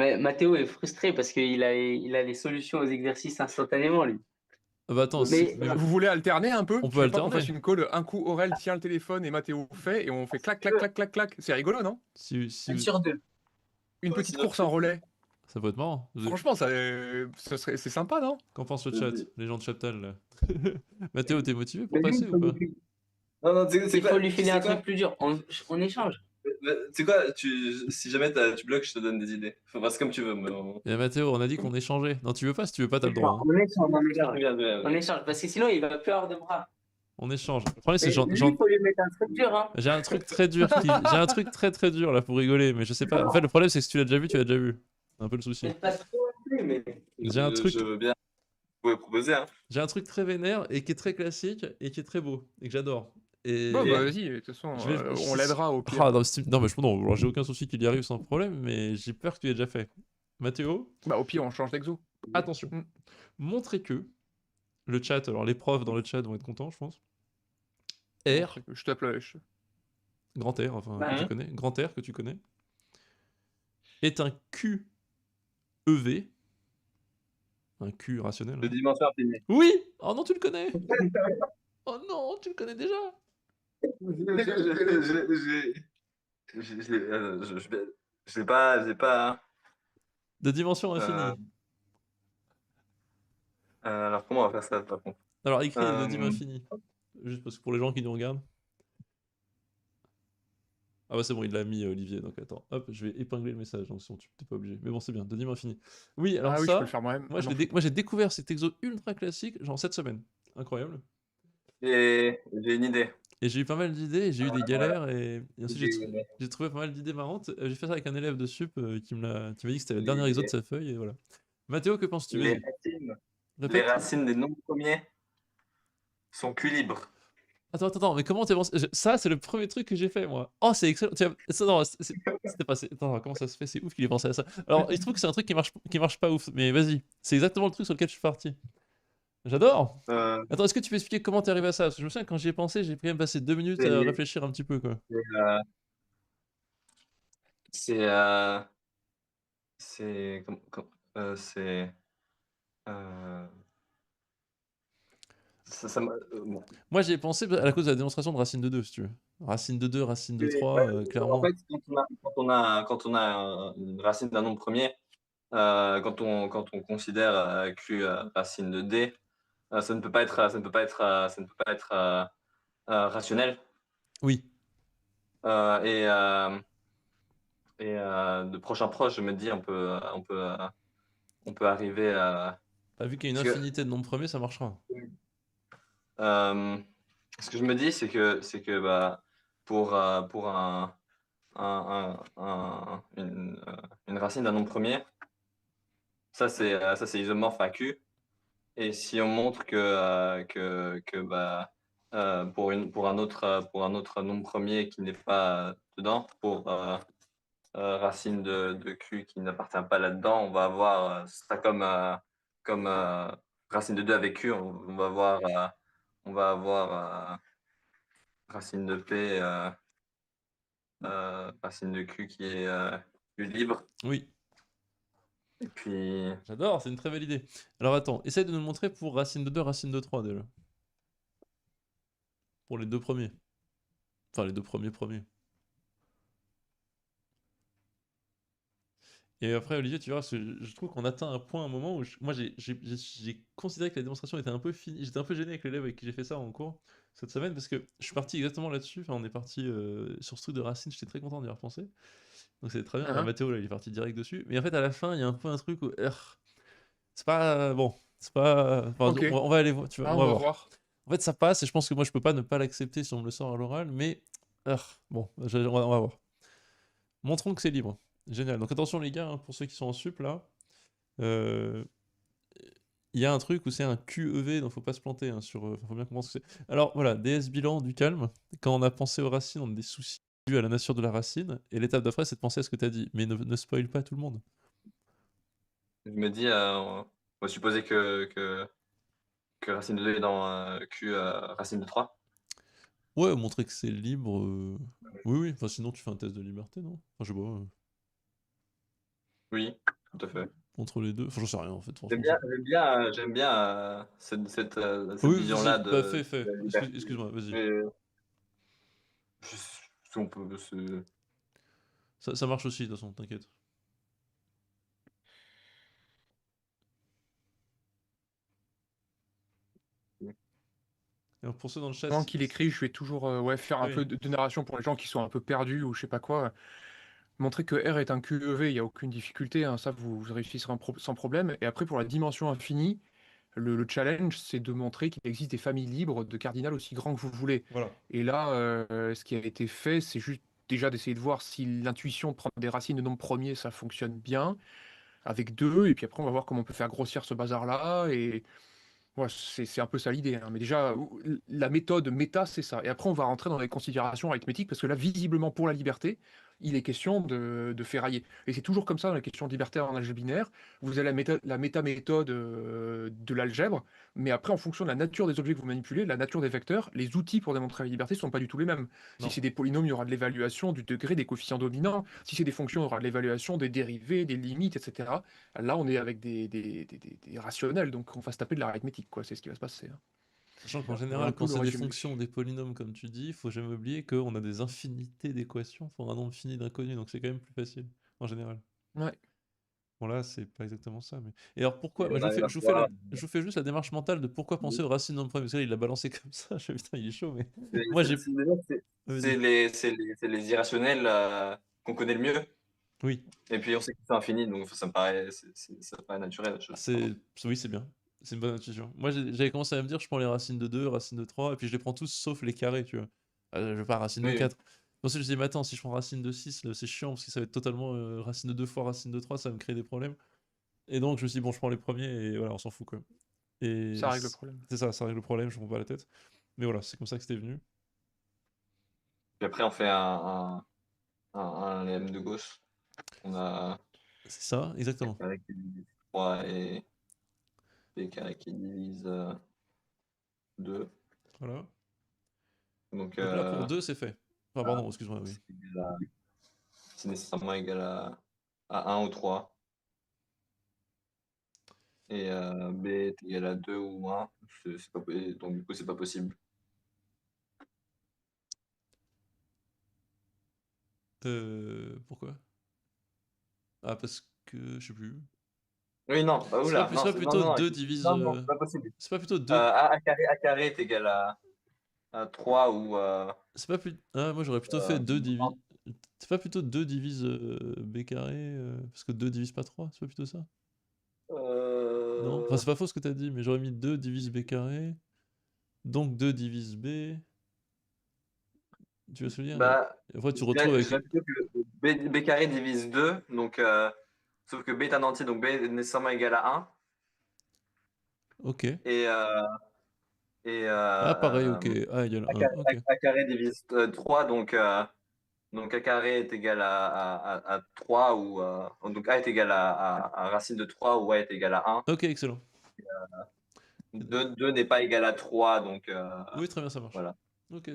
Mais Mathéo est frustré parce qu'il a les solutions aux exercices instantanément, lui. Ah bah attends, Mais mais Vous voulez alterner un peu? on Tu peut veux pas qu'on fasse alterner. une call, un coup Aurel tient le téléphone et Mathéo fait, et on fait clac, clac, clac, clac, clac. C'est rigolo, non? Si une sur deux. Une petite course en relais. ça peut être marrant. Franchement, c'est sympa, non? Qu'en pense le chat? Les gens de Chaptal, là. Mathéo, t'es motivé pour Mais lui, passer ou pas? Non, non, il quoi, faut lui tu filer sais un quoi? truc plus dur. On échange. Tu sais quoi, si jamais tu bloques, je te donne des idées. Faut faire c'est comme tu veux. Mais Et Mathéo, on a dit qu'on échangeait. Non, tu veux pas? Si tu veux pas, t'as le droit. Hein. On échange, on échange. Bien, bien, On bien. échange. Parce que sinon, il va plus avoir de bras. On échange. Le problème, c'est Mais que lui, il faut lui mettre un truc dur, hein. j'ai un truc très dur j'ai un truc très très dur là pour rigoler, mais je sais pas. En fait, le problème, c'est que si tu l'as déjà vu, tu l'as déjà vu. C'est un peu le souci. Peut-être pas trop non plus, mais. J'ai un truc, Je veux bien. Vous pouvez proposer, hein. j'ai un truc très vénère et qui est très classique et qui est très beau et que j'adore. Et Bon, bah vas-y, de toute façon, on l'aidera au pire. Ah, non, non, mais non, alors, j'ai aucun souci qu'il y arrive sans problème, mais j'ai peur que tu aies déjà fait. Mathéo, Bah au pire, on change d'exo. attention. Mm. Montrez que le chat, alors les profs dans le chat vont être contents, je pense. R, Je tape la lèche. grand R, enfin, Bah, que tu connais, grand R que tu connais, est un QEV, un Q rationnel. De Hein. dimension infinie. Oui! Oh non, tu le connais! Oh non, tu le connais déjà! Je l'ai pas. De dimension infinie. Alors comment on va faire ça par contre? Alors écris de dim infini. Juste parce que pour les gens qui nous regardent. Ah bah c'est bon, il l'a mis Olivier, donc attends. Hop, je vais épingler le message, donc sinon tu t'es pas obligé. Mais bon, c'est bien, de dim infini. Oui, alors Ah oui, ça, je peux le faire moi-même. moi j'ai découvert cet exo ultra classique, genre cette semaine. Incroyable. J'ai une idée. Et j'ai eu pas mal d'idées, et j'ai eu des galères, et ensuite j'ai trouvé pas mal d'idées marrantes. J'ai fait ça avec un élève de sup qui m'a dit que c'était le dernier exo de sa feuille, et voilà. Mathéo, que penses-tu? Les Répète. racines des nombres premiers sont libres. Attends, mais comment t'es pensé? Ça, c'est le premier truc que j'ai fait, moi. Oh, c'est excellent. Tiens, ça, non, c'était pas. Attends, comment ça se fait? C'est ouf qu'il ait pensé à ça. Alors, il se trouve que c'est un truc qui marche pas ouf, mais vas-y. C'est exactement le truc sur lequel je suis parti. J'adore. Attends, est-ce que tu peux expliquer comment t'es arrivé à ça? Parce que je me souviens, quand j'y ai pensé, j'ai quand même passé 2 minutes à réfléchir un petit peu, quoi. C'est. C'est. Bon. Moi, j'y ai pensé à la cause de la démonstration de racine de 2, si tu veux. Racine de 2, racine de 3, clairement. En fait, quand on a une racine d'un nombre premier, quand on considère Q racine de D, ça ne peut pas être rationnel. Oui. Et de proche en proche, je me dis, on peut arriver à. Vu qu'il y a une infinité de nombres premiers, ça marchera. Ce que je me dis, c'est que bah, pour une racine d'un nombre premier, ça c'est isomorphe à Q. Et si on montre que bah, pour un autre nombre premier qui n'est pas dedans, pour racine de Q qui n'appartient pas là-dedans, on va avoir ça comme racine de 2 avec Q, on va avoir racine de P, racine de Q qui est Q libre. Oui. Et puis. J'adore, c'est une très belle idée. Alors attends, essaye de nous le montrer pour racine de 2, racine de 3 déjà. Pour les deux premiers. Enfin, les deux premiers. Et après, Olivier, tu verras, je trouve qu'on atteint un point, un moment où moi j'ai considéré que la démonstration était un peu finie. J'étais un peu gêné avec l'élève avec qui j'ai fait ça en cours cette semaine parce que je suis parti exactement là-dessus. Enfin, on est parti sur ce truc de racine, j'étais très content d'y repenser. Donc c'est très bien. Mathéo, là, il est parti direct dessus. Mais en fait, à la fin, il y a un peu un truc où. C'est pas. Bon, c'est pas. Enfin, Ok. on va aller voir. Tu vois, on va voir. En fait, ça passe et je pense que moi, je peux pas ne pas l'accepter si on me le sort à l'oral. Mais. Bon, on va voir. Montrons que c'est libre. Génial. Donc attention les gars, hein, pour ceux qui sont en sup là, il y a un truc où c'est un QEV, donc faut pas se planter hein, sur. Faut bien comprendre ce que c'est. Alors voilà, DS bilan du calme. Quand on a pensé aux racines, on a des soucis dus à la nature de la racine. Et l'étape d'après, c'est de penser à ce que tu as dit. Mais ne spoil pas tout le monde. Je me dis, on va supposer que racine de 2 est dans Q racine de 3. Ouais, montrer que c'est libre. Oui. Enfin, sinon, tu fais un test de liberté, non? Enfin, je sais pas. Oui, tout à fait. entre les deux. Enfin, j'en sais rien en fait, J'aime franchement. bien, j'aime bien cette Oui, vision-là vas-y, bah, de fais. la liberté. Excuse-moi, vas-y. Mais si on peut se... Ça marche aussi, de toute façon, t'inquiète. Et alors, pour ceux dans le chat, Pendant qu'il écrit, je vais toujours faire un oui, peu de narration pour les gens qui sont un peu perdus ou je sais pas quoi. Montrer que R est un QEV, il n'y a aucune difficulté, hein, ça vous réussirez sans problème. Et après, pour la dimension infinie, le challenge, c'est de montrer qu'il existe des familles libres de cardinal aussi grands que vous voulez. voilà. Et là, ce qui a été fait, c'est juste déjà d'essayer de voir si l'intuition de prendre des racines de nombres premiers, ça fonctionne bien, avec 2, et puis après, on va voir comment on peut faire grossir ce bazar-là, et ouais, c'est un peu ça l'idée, hein. Mais déjà, la méthode méta, c'est ça. Et après, on va rentrer dans les considérations arithmétiques, parce que là, visiblement, pour la liberté, il est question de ferrailler. Et c'est toujours comme ça dans la question de liberté en algèbre binaire. Vous avez la méta-méthode de l'algèbre, mais après, en fonction de la nature des objets que vous manipulez, la nature des vecteurs, les outils pour démontrer la liberté ne sont pas du tout les mêmes. Si Non. c'est des polynômes, il y aura de l'évaluation du degré des coefficients dominants. Si c'est des fonctions, il y aura de l'évaluation des dérivés, des limites, etc. Là, on est avec des rationnels, donc on va se taper de l'arithmétique, quoi. C'est ce qui va se passer, hein. Sachant qu'en Voilà un général, peu quand le c'est des résumé. fonctions, des polynômes, comme tu dis, il faut jamais oublier qu'on a des infinités d'équations pour un nombre fini d'inconnus, donc c'est quand même plus facile, en général. Ouais. Bon là, c'est pas exactement ça, mais... Et alors pourquoi? Et Moi, on arrive à voir, je vous fais juste la démarche mentale de pourquoi penser aux racines d'un premier, parce que là, il l'a balancé comme ça, je fais, putain, il est chaud, mais... Moi, j'ai... Vas-y. c'est les irrationnels qu'on connaît le mieux. Oui, Et puis on sait que c'est infini, donc ça me paraît, ça me paraît naturel. c'est... Oui, c'est bien. C'est une bonne intuition. Moi, j'avais commencé à me dire, je prends les racines de 2, racines de 3, et puis je les prends tous sauf les carrés, tu vois. Je vais pas racine de Oui, oui. 4. Ensuite, je me suis dit, mais attends, si je prends racine de 6, là, c'est chiant, parce que ça va être totalement racine de 2 fois racine de 3, ça va me créer des problèmes. Et donc, je me suis dit, bon, je prends les premiers, et voilà, on s'en fout, quoi. Et Ça règle le problème. c'est ça règle le problème, je me prends pas la tête. Mais voilà, c'est comme ça que c'était venu. Puis après on fait un LM de Gauss. On a C'est ça, exactement. carré qui divise 3 et B carré qui divise 2. Voilà. Donc Donc là, pour 2, c'est fait. Enfin, pardon, excuse-moi, oui. c'est nécessairement égal à 1 ou 3. Et B est égal à 2 ou 1. Donc du coup, c'est pas possible. Pourquoi? Ah, parce que... Je sais plus. Oui, non, C'est pas, oula, non, c'est pas non, plutôt non, 2 divise... non, c'est pas possible. C'est pas plutôt 2... A carré est égal à 3 ou... C'est pas plus... Ah, moi, j'aurais plutôt fait 2 divise... C'est pas plutôt 2 divise b carré parce que 2 divise pas 3, c'est pas plutôt ça? Non? Enfin, c'est pas faux ce que t'as dit, mais j'aurais mis 2 divise b carré, donc 2 divise b... Tu vas se dire? Bah, Et après, tu je retrouves avec... dirais plutôt que B carré divise 2, donc, sauf que B est un entier, donc B est nécessairement égal à 1. Ok. Et, Ah, pareil, ok. A égale 1, ok. A carré divise 3, donc A carré est égal à 3, ou donc A est égal à racine de 3, ou A est égal à 1. Ok, excellent. 2 n'est pas égal à 3, donc Oui, très bien, ça marche. voilà. Ok.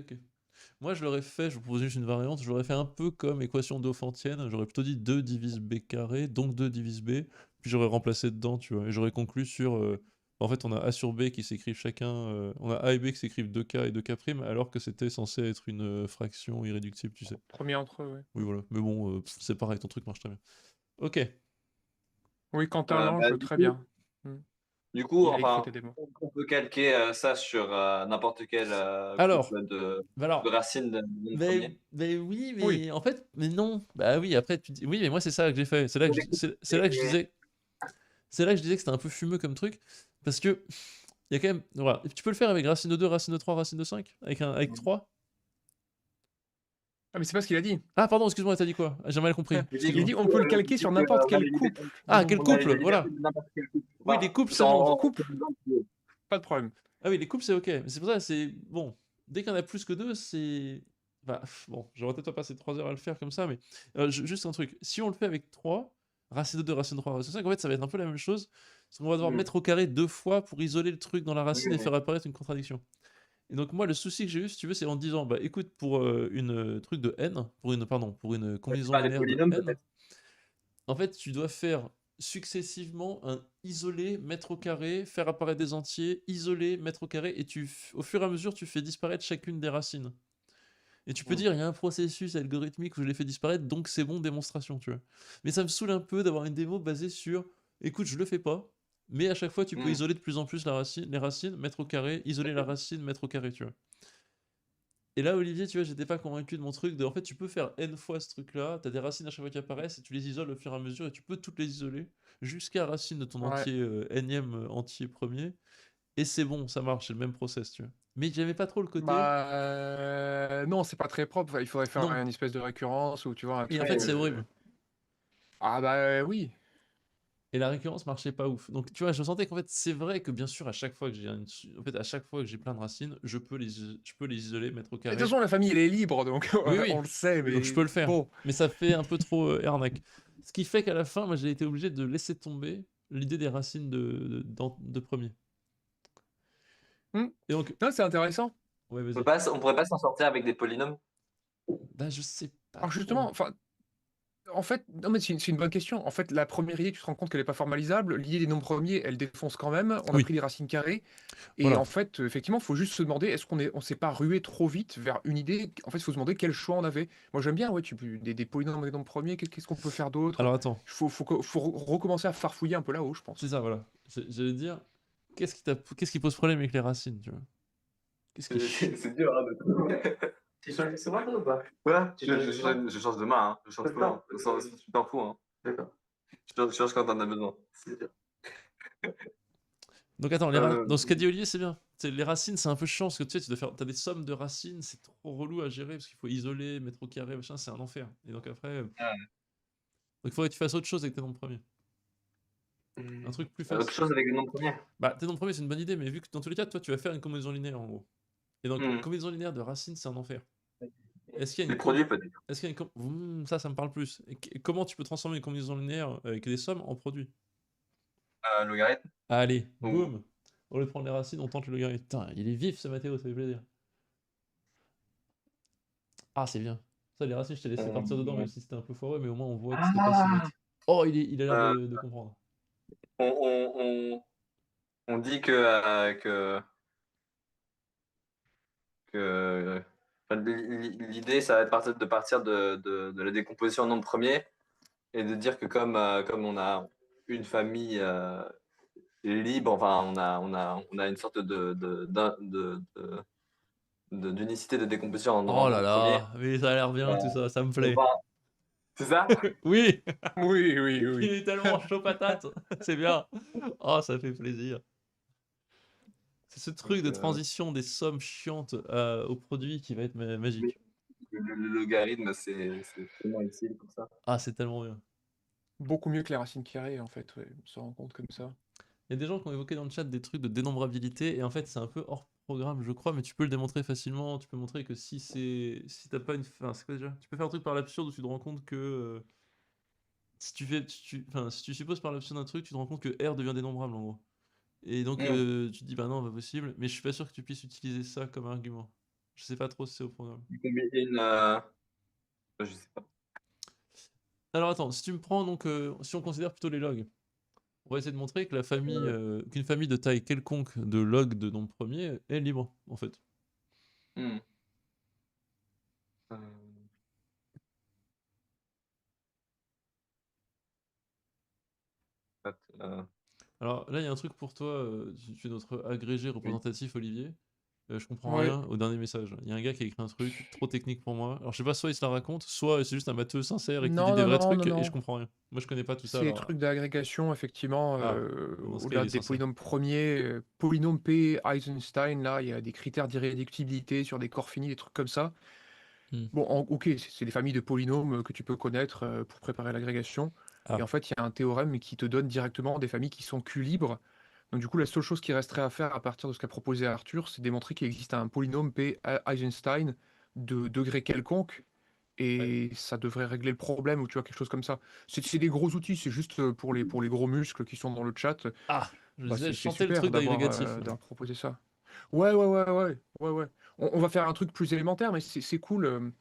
Moi, je l'aurais fait, je vous propose juste une variante, je l'aurais fait un peu comme équation d'Ophantienne, j'aurais plutôt dit 2 divise b carré, donc 2 divise b, puis j'aurais remplacé dedans, tu vois, et j'aurais conclu sur... en fait, on a A sur B qui s'écrivent chacun... on a A et B qui s'écrivent 2K et 2K', alors que c'était censé être une fraction irréductible, tu sais. Premier entre eux, ouais. Oui, voilà. Mais bon, c'est pareil, ton truc marche très bien. Ok. Oui, Quentin Bah, Lange, du très coup, bien. Du coup, Il a enfin, écrit des mots. on peut calquer ça sur n'importe quel Alors, couple bah alors, de racines de premier. oui, Oui. mais en fait, mais non. Bah oui, après, tu dis... Oui, mais moi, c'est ça que j'ai fait. C'est là que c'est là que je disais... C'est là que je disais que c'était un peu fumeux comme truc, parce que... Il y a quand même... Voilà. Tu peux le faire avec racine de 2, racine de 3, racine de 5? Avec 3? Ah, mais c'est pas ce qu'il a dit. Ah, pardon, excuse-moi, t'as dit quoi? J'ai mal compris. Il a Excuse-moi. dit on peut le calquer sur n'importe quel couple. Ah, quel On a la couple, liberté voilà. de n'importe quel couple. Oui, Enfin, les couples, c'est bon. Couple, pas de problème. Ah oui, les couples, c'est ok. Mais c'est pour ça, c'est... Bon, dès qu'il y en a plus que 2, c'est... Bah, bon, j'aurais peut-être pas passé 3 heures à le faire comme ça, mais... juste un truc. Si on le fait avec 3, racine de 2, racine de 3, racine de 5, en fait, ça va être un peu la même chose. Parce qu'on va devoir mettre au carré 2 fois pour isoler le truc dans la racine et faire apparaître une contradiction. Et donc moi, le souci que j'ai eu, si tu veux, c'est en disant, bah écoute, pour une truc de n, pour une combinaison Par les linéaire de polynômes, n, peut-être. En fait, tu dois faire successivement un isolé, mètre au carré, faire apparaître des entiers, isolé, mètre au carré, et au fur et à mesure, tu fais disparaître chacune des racines. Et tu peux Mm. dire, il y a un processus algorithmique où je l'ai fait disparaître, donc c'est bon, démonstration, tu vois. Mais ça me saoule un peu d'avoir une démo basée sur, écoute, je le fais pas, mais à chaque fois, tu peux Mm. isoler de plus en plus les racines, mettre au carré, isoler la racine, mettre au carré, tu vois. Et là, Olivier, tu vois, j'étais pas convaincu de mon truc. En fait, tu peux faire N fois ce truc-là, t'as des racines à chaque fois qui apparaissent, et tu les isoles au fur et à mesure, et tu peux toutes les isoler, jusqu'à racine de ton Ouais. entier, Nième entier premier, et c'est bon, ça marche, c'est le même process, tu vois. Mais j'aimais pas trop le côté, Bah, non, c'est pas très propre. Enfin, il faudrait faire non, une espèce de récurrence ou tu vois un et en truc. fait, c'est horrible. Ah bah oui. Et la récurrence marchait pas ouf. Donc tu vois, je sentais qu'en fait, c'est vrai que bien sûr, à chaque fois que en fait, à chaque fois que j'ai plein de racines, je peux les isoler, mettre au De toute carré. façon, la famille, elle est libre, donc Oui, on oui. le sait, Donc je mais peux le faire. bon. Mais ça fait un peu trop arnaque. Ce qui fait qu'à la fin, moi, j'ai été obligé de laisser tomber l'idée des racines de premier. Hmm. Et donc, Non, c'est intéressant. ouais, On vas-y. on pourrait pas s'en sortir avec des polynômes. Bah, je sais pas Alors trop. justement, enfin, en fait, non mais c'est une bonne question. En fait, la première idée, tu te rends compte qu'elle n'est pas formalisable. L'idée des nombres premiers, elle défonce quand même. On a Oui, pris les racines carrées. Et voilà. en fait, effectivement, il faut juste se demander, est-ce on s'est pas rué trop vite vers une idée? En fait, il faut se demander quel choix on avait. Moi, j'aime bien, ouais, des polynômes, des nombres premiers. Qu'est-ce qu'on peut faire d'autre? Alors attends, Faut recommencer à farfouiller un peu là-haut, je c'est pense. ça, voilà. J'allais dire, qu'est-ce qui pose problème avec les racines, tu vois? Qu'est-ce qui est C'est dur, hein, Tu changes souvent toi ou pas? Ouais, Tu changes souvent? je change demain, hein. Je change Tout le souvent. temps? Tu t'en fous, hein. D'accord. Je change quand t'en as besoin. C'est dur. Donc attends, Euh, dans ce qu'a dit Olivier, c'est bien. Les racines, c'est un peu chiant parce que tu sais, t'as des sommes de racines, c'est trop relou à gérer parce qu'il faut isoler, mettre au carré, machin, c'est un enfer. Et donc après, donc il faudrait que tu fasses autre chose avec tes nombres premiers. Un truc plus Autre facile. chose avec les noms premiers. Bah, tes nombres premiers, c'est une bonne idée, mais vu que dans tous les cas, toi, tu vas faire une combinaison linéaire en gros. Et donc, Hmm. combinaison linéaire de racines, c'est un enfer. Est-ce qu'il y a Des une produits peut-être. Est-ce qu'il y a ça me parle plus. Comment tu peux transformer une combinaison linéaire avec des sommes en produits? Logarithme. Allez, Ou boum! Au lieu de prendre les racines, on tente le logarithme. Putain, il est vif ce Mathéo, ça fait plaisir. Ah, c'est bien. Ça, les racines, je t'ai laissé partir dedans, même si c'était un peu foireux, mais au moins on voit que c'était pas si Ah, bête. Oh, il a l'air euh, de comprendre. on, on, on dit que enfin, l'idée, ça va être de partir de la décomposition en nombre premier et de dire que comme on a une famille libre, enfin, on a une sorte d'unicité de décomposition en Oh là nombre premier. là, mais ça a l'air bien tout ça, ça me On plaît. va- C'est ça? Oui, Oui, oui, il oui. est tellement chaud patate, c'est bien. Oh, ça fait plaisir. C'est ce truc Donc, de transition des sommes chiantes au produit qui va être oui, magique. le logarithme, c'est tellement utile pour ça. Ah, c'est tellement bien. Beaucoup mieux que les racines carrées, en fait, ouais, on se rend compte comme ça. Il y a des gens qui ont évoqué dans le chat des trucs de dénombrabilité, et en fait, c'est un peu hors programme, je crois, mais tu peux le démontrer facilement. Tu peux montrer que si t'as pas une. Enfin, c'est quoi déjà? Tu peux faire un truc par l'absurde où tu te rends compte que. Si tu fais. Enfin, si tu supposes par l'absurde un truc, tu te rends compte que R devient dénombrable en gros. Et donc, Mm. tu te dis, bah non, pas possible, mais je suis pas sûr que tu puisses utiliser ça comme argument. Je sais pas trop si c'est au programme. Il combine, je sais pas. Alors attends, si tu me prends donc. Si on considère plutôt les logs. On va essayer de montrer que qu'une famille de taille quelconque de log de nombres premiers est libre, en fait. Mm. Euh, Alors là, il y a un truc pour toi, tu es notre agrégé oui. représentatif, Olivier. Je comprends Ouais. rien au dernier message. Il y a un gars qui a écrit un truc trop technique pour moi. Alors je sais pas, soit il se la raconte, soit c'est juste un matheux sincère et qui dit Non, des non, vrais non, non, trucs et je non. comprends rien. Moi je connais pas tout ça, C'est des alors. trucs d'agrégation, effectivement. Ah, dans ce cas, il Au-delà est des sincère. polynômes premiers, polynôme P, Eisenstein, là, il y a des critères d'irréductibilité sur des corps finis, des trucs comme ça. Hmm. Bon, ok, c'est des familles de polynômes que tu peux connaître pour préparer l'agrégation. Et Ah, en fait, il y a un théorème qui te donne directement des familles qui sont Q-libres. Donc du coup, la seule chose qui resterait à faire à partir de ce qu'a proposé Arthur, c'est démontrer qu'il existe un polynôme P Eisenstein de degré quelconque. ouais. Et ça devrait régler le problème, ou tu vois, quelque chose comme ça. C'est des gros outils, c'est juste pour les gros muscles qui sont dans le chat. Ah, je Bah, disais, je c'est chantais le super truc d'agrégatif, là. d'avoir proposé ça. Ouais, ouais, ouais, ouais, ouais, ouais. On va faire un truc plus élémentaire, mais c'est cool.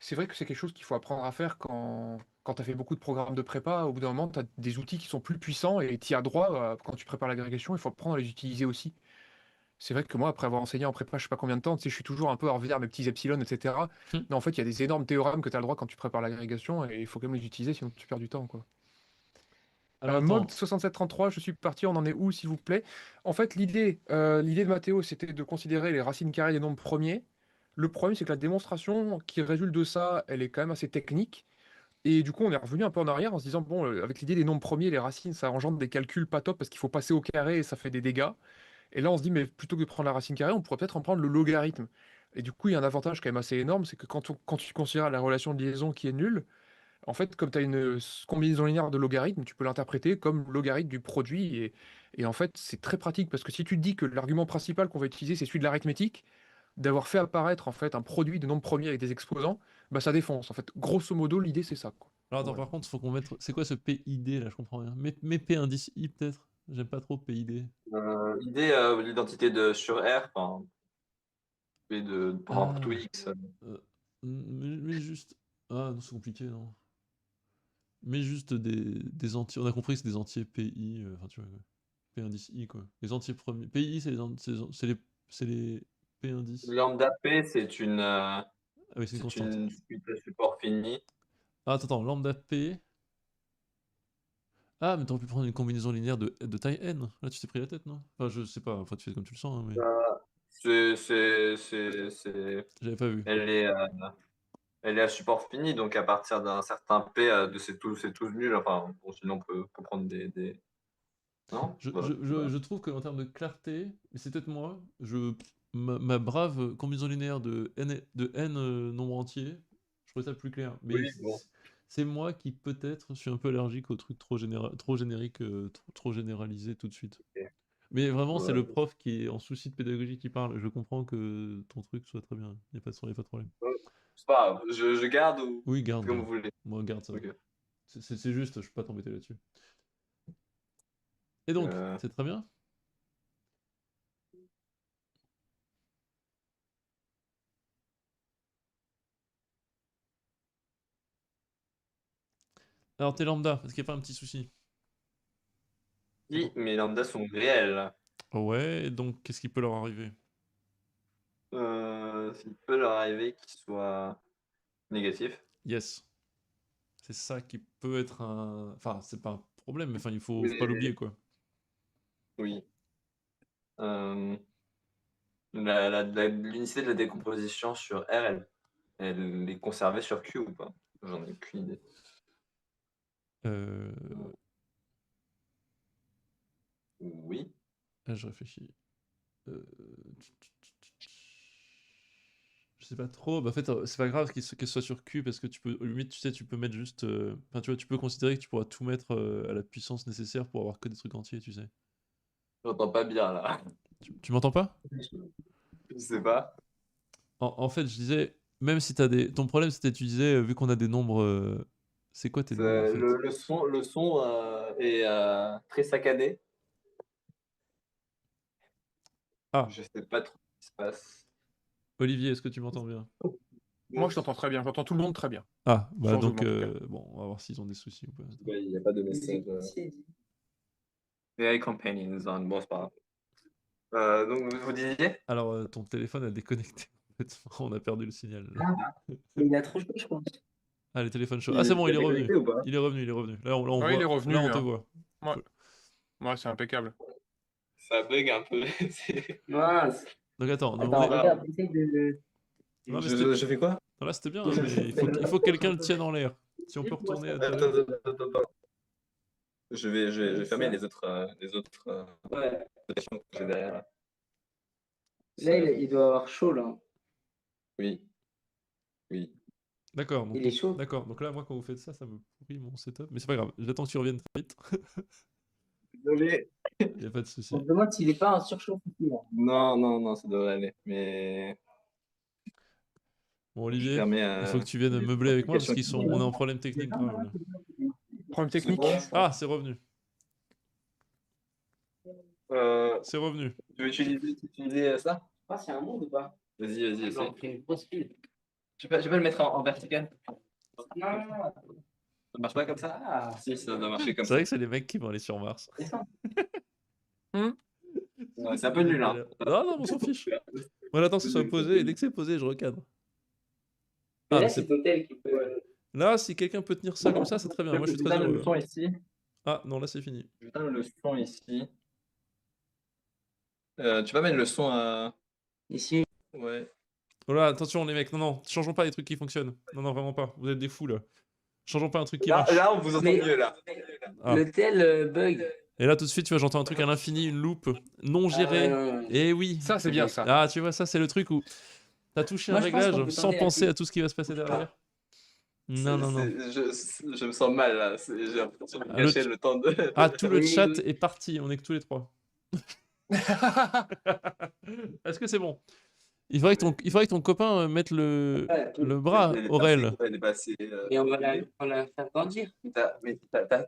c'est vrai que c'est quelque chose qu'il faut apprendre à faire quand tu as fait beaucoup de programmes de prépa. Au bout d'un moment, tu as des outils qui sont plus puissants et tu y as droit quand tu prépares l'agrégation. Il faut apprendre à les utiliser aussi. C'est vrai que moi, après avoir enseigné en prépa, je sais pas combien de temps, tu sais, je suis toujours un peu à revenir mes petits epsilon, etc. Hmm. Mais en fait, il y a des énormes théorèmes que tu as le droit quand tu prépares l'agrégation et il faut quand même les utiliser, sinon tu perds du temps, quoi. Alors Mold attends, 6733, je suis parti, on en est où, s'il vous plaît? En fait, l'idée de Mathéo, c'était de considérer les racines carrées des nombres premiers. Le problème, c'est que la démonstration qui résulte de ça, elle est quand même assez technique. Et du coup, on est revenu un peu en arrière en se disant, bon, avec l'idée des nombres premiers, les racines, ça engendre des calculs pas top parce qu'il faut passer au carré et ça fait des dégâts. Et là, on se dit, mais plutôt que de prendre la racine carrée, on pourrait peut-être en prendre le logarithme. Et du coup, il y a un avantage quand même assez énorme, c'est que quand tu considères la relation de liaison qui est nulle, en fait, comme tu as une combinaison linéaire de logarithmes, tu peux l'interpréter comme logarithme du produit. Et en fait, c'est très pratique parce que si tu te dis que l'argument principal qu'on va utiliser, c'est celui de l'arithmétique, d'avoir fait apparaître en fait un produit de nombres premiers avec des exposants, bah ça défonce. En fait, grosso modo, l'idée c'est ça, quoi. alors attends, Voilà. par contre, faut qu'on mette. C'est quoi ce PID là? Je comprends rien. Mais P indice I peut-être? J'aime pas trop PID. L'idée, l'identité sur R, enfin, et pour tout Ah, X. mais juste. Ah non, c'est compliqué, non. Mais juste des entiers. On a compris que c'est des entiers PI. Enfin, tu vois, quoi. P indice I, quoi. Les entiers premiers. PI, c'est les P indice. Lambda P, Ah oui, c'est une c'est constante. une suite de support fini. Ah, attends, lambda P. Ah, mais t'aurais pu prendre une combinaison linéaire de taille n. Là, tu t'es pris la tête, non? Enfin, je sais pas, enfin, tu fais comme tu le sens, hein, mais j'avais pas vu. Elle est, elle est à support fini, donc à partir d'un certain P, c'est tous nul. Enfin, bon, sinon on peut prendre des. Non? Je trouve qu'en termes de clarté, mais c'est peut-être moi, ma brave combinaison linéaire de n nombres entiers, je trouvais ça plus clair. Mais Oui, bon. c'est moi qui peut-être suis un peu allergique aux trucs trop génériques, trop généralisés tout de suite. Ok. Mais vraiment, c'est le Ouais. prof qui est en souci de pédagogie qui parle. Je comprends que ton truc soit très bien. Il n'y a pas de problème. C'est pas grave. Je garde ou Oui, garde, comme vous garde. voulez. Moi, garde, ça va. Ok. C'est juste, je peux pas t'embêter là-dessus. Et donc, Euh, c'est très bien. Alors, t'es lambda, est-ce qu'il n'y a pas un petit souci? Si mes lambdas sont réels, Ouais, et donc qu'est-ce qui peut leur arriver? il peut leur arriver qu'ils soient négatifs. Yes. C'est ça qui peut être un. Enfin, c'est pas un problème, mais enfin, faut pas Mais l'oublier, quoi. oui. Euh, l'unicité de la décomposition sur R, elle est conservée sur Q ou pas? J'en ai aucune idée. Euh... Oui. Là, je réfléchis. Euh, Je sais pas trop. Bah, en fait, c'est pas grave qu'elle soit sur Q parce que tu peux, limite, tu sais, tu peux mettre juste. Enfin, tu vois, tu peux considérer que tu pourras tout mettre à la puissance nécessaire pour avoir que des trucs entiers, tu sais. J'entends pas bien là. Tu m'entends pas? Je sais pas. En fait, je disais, même si t'as des. Ton problème, c'était, tu disais, vu qu'on a des nombres. C'est quoi tes nombres en fait? Le son est très saccadé. Ah, Je sais pas trop ce qui se passe. Olivier, est-ce que tu m'entends bien? Moi, je t'entends très bien, j'entends tout le monde très bien, Ah, bah sans donc, zoom en tout cas. bon, on va voir s'ils ont des soucis ou pas. Attends. Il n'y a pas de message. AI companions on bon, c'est pas grave. Donc vous disiez? Alors, ton téléphone a déconnecté. En fait, on a perdu le signal. Là. Il a trop chaud, je pense. Ah, les téléphones chauds. Ah, c'est Il bon, a il est été revenu. connecté ou pas? Il est revenu. Là, on Ouais, il est voit. revenu, Là, on te hein. voit. Ouais, ouais, c'est impeccable. Ça bug un peu. Mince. Donc, attends. Donc, Attends, Ah, regarde, essaye de. Non, mais je fais quoi? non, là, c'était bien, hein, mais il faut que quelqu'un le tienne en l'air. Si on peut retourner à tout à Attends, l'heure. attends. Je vais fermer les autres Ouais. applications que j'ai derrière. Là. Là, il doit avoir chaud, là. Oui, oui. D'accord. Il est chaud. D'accord. Donc là, moi, quand vous faites ça, ça me pourrit mon setup. Mais c'est pas grave. J'attends que tu reviennes très vite. Désolé. Il n'y a pas de souci. On se demande s'il n'est pas un surchauffe là. Non, ça devrait aller. Mais Bon, je Olivier, fermais il faut que tu viennes les meubler avec moi parce applications. on est en problème technique grave là. Problème technique. Ah, c'est revenu. C'est revenu. Tu veux utiliser ça? Ah, c'est un monde ou pas? Vas-y, Attends, essaye. on fait une grosse pile. je vais pas le mettre en vertical. Non, non, non. Ça marche pas comme ça? Ah, Si, ça doit marcher comme C'est vrai ça. que c'est les mecs qui vont aller sur Mars. descends. Ouais, c'est un peu nul, hein. Non, non, on s'en fiche. Moi, j'attends que ce soit posé, et dès que c'est posé, je recadre. Mais Ah, là, mais c'est c'est... Totel qui peut. Là, si quelqu'un peut tenir ça comme ça, c'est très bien. Moi, je suis très J'éteins le heureux. son ici. Ah, non, là, c'est fini. J'éteins le son ici. Tu vas mettre le son à... Ici. Ouais. Oh là, attention, les mecs. Non, non, changeons pas les trucs qui fonctionnent. Non, non, vraiment pas. Vous êtes des fous, là. Changeons pas un truc qui marche. Là, on vous entend Mais- mieux, là. Ah. Le tel bug. Et là, tout de suite, tu vois, j'entends un truc à l'infini, une loupe non gérée. non. Et oui. Ça, c'est bien ça. Ah, tu vois, ça, c'est le truc où t'as touché un Moi, je pense qu'on réglage peut sans tenter penser là-dessus. à tout ce qui va se passer derrière. Non, non, non. Je me sens mal, là. J'ai l'impression de Ah, gâcher le temps de... Ah, tout le Oui, chat oui. est parti. On est que tous les trois. Est-ce que c'est bon? Il faudrait que ton copain mette le bras, Aurel. Elle est passée... Et on va la faire grandir. Mais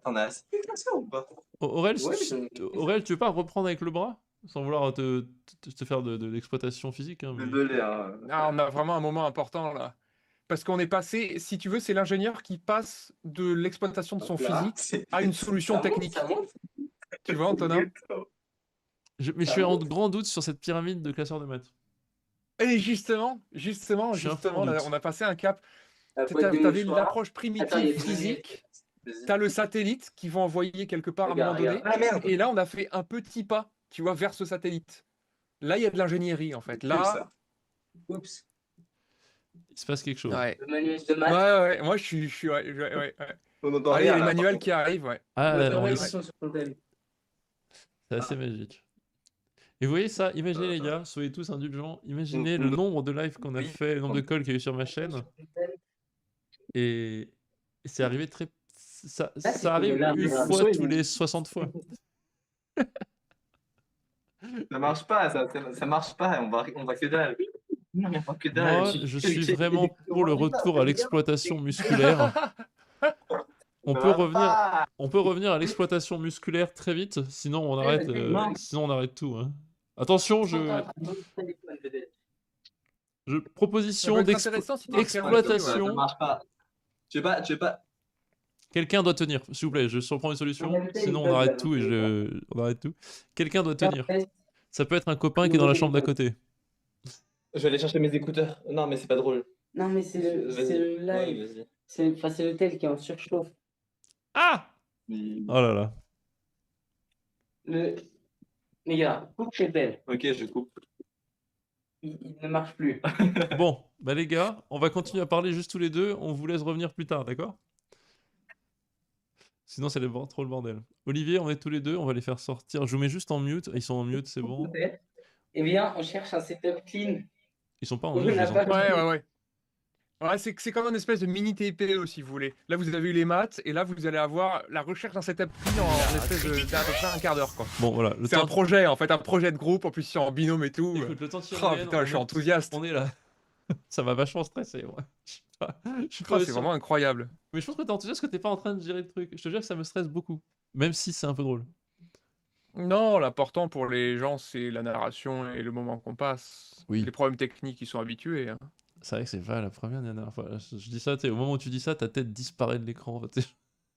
t'en as assez comme ça ou pas? Aurel, Ouais, Aurel, tu veux pas reprendre avec le bras? Sans vouloir te faire de l'exploitation physique. Hein, mais- Désolé, hein. Ah, on a vraiment un moment important là. Parce qu'on est passé, si tu veux, c'est l'ingénieur qui passe de l'exploitation de son physique à une solution technique. Tu vois, Antonin? Mais je suis en grand doute sur cette pyramide de classeurs de maths. Et justement, Je suis un peu en là, doute. on a passé un cap. La Tu boîte de avais mouchoirs. l'approche Attends, il y a primitive des physique, Vas-y. tu as le satellite qui va envoyer quelque part à un moment Regarde, donné. Ah merde! Et là, on a fait un petit pas, tu vois, vers ce satellite. Là, il y a de l'ingénierie en fait. Là, ça. Oups. Il se passe quelque chose. ouais. Le manuel de maths. Ouais, moi je suis. Ouais. On entend Ah, il y a rien, les là, manuels par qui arrivent, ouais. Ah, Ouais, on est- attention sur ton tel. c'est assez magique. Et vous voyez ça, imaginez les gars, soyez tous indulgents, imaginez le nombre de lives qu'on a Oui. fait, le nombre de calls qu'il y a eu sur ma chaîne, et c'est arrivé très... Ça c'est arrive que une là, fois tous les 60 fois. Ça marche pas, ça marche pas, on va que dalle. Non, mais on va que dalle. Moi, je suis vraiment pour le retour à l'exploitation musculaire. On peut revenir à l'exploitation musculaire très vite, sinon on arrête, sinon on arrête tout. Hein. Attention, proposition Ça peut être intéressant si t'es d'exploitation. Ça marche pas. Tu veux pas. Quelqu'un doit tenir, s'il vous plaît, je surprends une solution, sinon on arrête tout et on arrête tout. Quelqu'un doit tenir. Ça peut être un copain qui est dans la chambre d'à côté. Je vais aller chercher mes écouteurs. Non, mais c'est pas drôle. Non, mais c'est le live. Ouais, vas-y. C'est le tel qui est en surchauffe. Ah! Mais- Oh là là. Les gars, coupe tes belles. Ok, je coupe. Il ne marche plus. Bon, bah les gars, on va continuer à parler juste tous les deux, on vous laisse revenir plus tard, d'accord? Sinon, ça va être trop le bordel. Olivier, on est tous les deux, on va les faire sortir. Je vous mets juste en mute. Ils sont en mute, c'est bon. Eh bien, on cherche un setup clean. Ils sont pas en On mute, je n'a les pas- entends. Ouais. Ouais, c'est comme un espèce de mini TPE si vous voulez. Là, vous avez eu les maths et là, vous allez avoir la recherche d'un setup clean en espèce de. C'est à peu près un quart d'heure quoi. Bon, voilà. C'est un projet en fait, un projet de groupe, en plus c'est en binôme et tout. Écoute, le temps de Oh sirène, putain, je suis enthousiaste. on est là. Ça m'a vachement stressé, moi. Je suis pas Oh, c'est sûr. vraiment incroyable. Mais je pense que t'es enthousiaste que t'es pas en train de gérer le truc. Je te jure que ça me stresse beaucoup. Même si c'est un peu drôle. Non, l'important pour les gens, c'est la narration et le moment qu'on passe. Oui. Les problèmes techniques, ils sont habitués. Hein. C'est vrai que c'est pas la première ni la dernière fois. Je dis ça, au moment où tu dis ça, ta tête disparaît de l'écran. En fait.